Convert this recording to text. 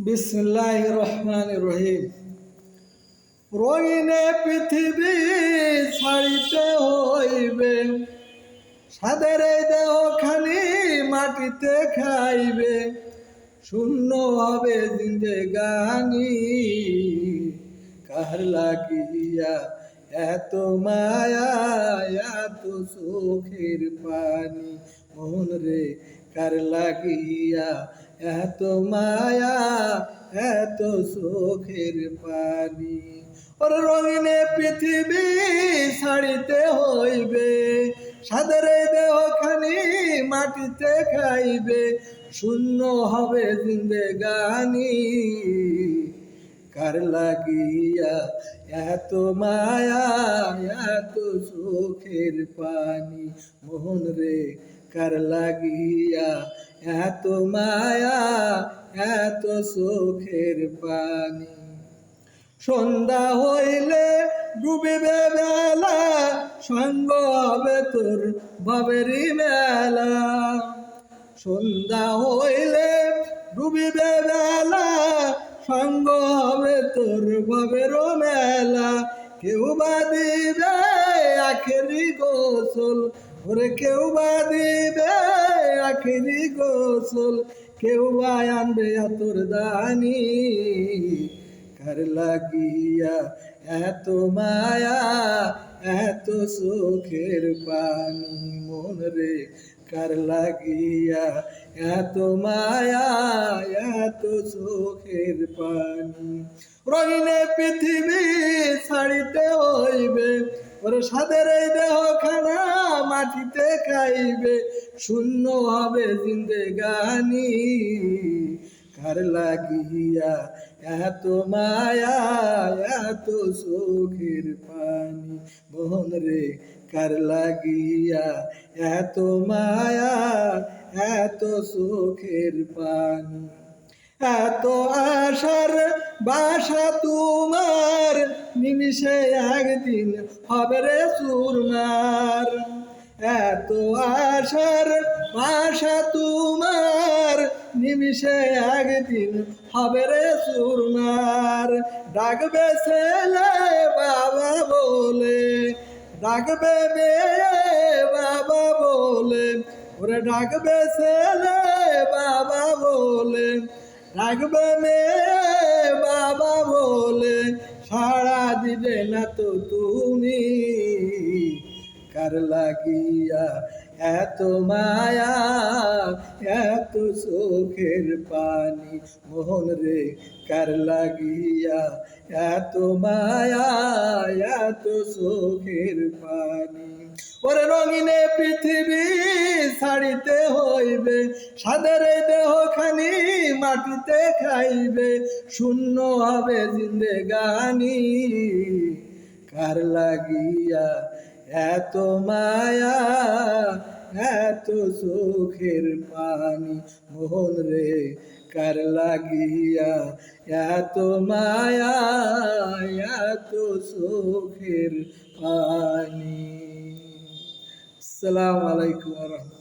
বিসমিল্লাহির রহমানির রহিম। রঙিনে পৃথিবী ছাড়িতে হইবে, সাদের এই দেহখানি মাটিতে খাইবে, শূন্য হবে জিন্দেগানি। কার লাগিয়া এত মায়া, এত চোখের পানি, মন রে কার লাগিয়া এত মায়া, এত চোখের পানি। ওর রঙিনে পৃথিবী ছাড়িতে হইবে, সাদের দেহখানি মাটিতে খাইবে, শূন্য হবে জিন্দেগানি। কার লাগিয়া এত মায়া, এত চোখের পানি, মন রে কার লাগিয়া এত মায়া, এত চোখের পানি। সন্ধ্যা হইলে ডুবিবে বেলা, সঙ্গ হবে তোর ভবেরই মেলা। সন্ধ্যা হইলে ডুবিবে বেলা, সঙ্গ হবে তোর ভবেরও মেলা। কেউ বা দিবে আখেরি গোসল, ওরে কেউ বা দিবে আখেরি গোসল, কেউ বা আনবে আতর দানি। কার লাগিয়া এত মায়া, এত চোখের পানি, মন রে কার লাগিয়া এত মায়া, এত চোখের পানি। রঙিনে পৃথিবী ছাড়িতে হইবে, ওর সাদের এই দেহখানা মাটিতে খাইবে, শূন্য হবে জিন্দেগানি। কার লাগিয়া এত মায়া, এত চোখের পানি, মন রে কার লাগিয়া এত মায়া, এত চোখের পানি। এত আশার বাসা তোমার, নিমিষে একদিন হবে রে চুরমার। এত আশার বাসা তোমার, নিমিষে একদিন হবে রে চুরমার। ডাকবে ছেলে বাবা বলে, ডাকবে মেয়ে বাবা বলে, ওরে ডাকবে ছেলে বাবা বলে, ডাকবে মেয়ে বাবা বলে, সাড়া দিবে না তো তুমি। কার লাগিয়া এত মায়া, এত চোখের পানি, মন রে কার লাগিয়া এত মায়া, এত চোখের পানি। ওরে রঙিনে পৃথিবী ছাড়িতে হইবে, সাদের দেহখানি মাটিতে খাইবে, শূন্য হবে জিন্দেগানি। কার লাগিয়া এত মায়া, এত চোখের পানি, মন রে কার লাগিয়া এত মায়া, এত চোখের পানি। আসসালামু আলাইকুম।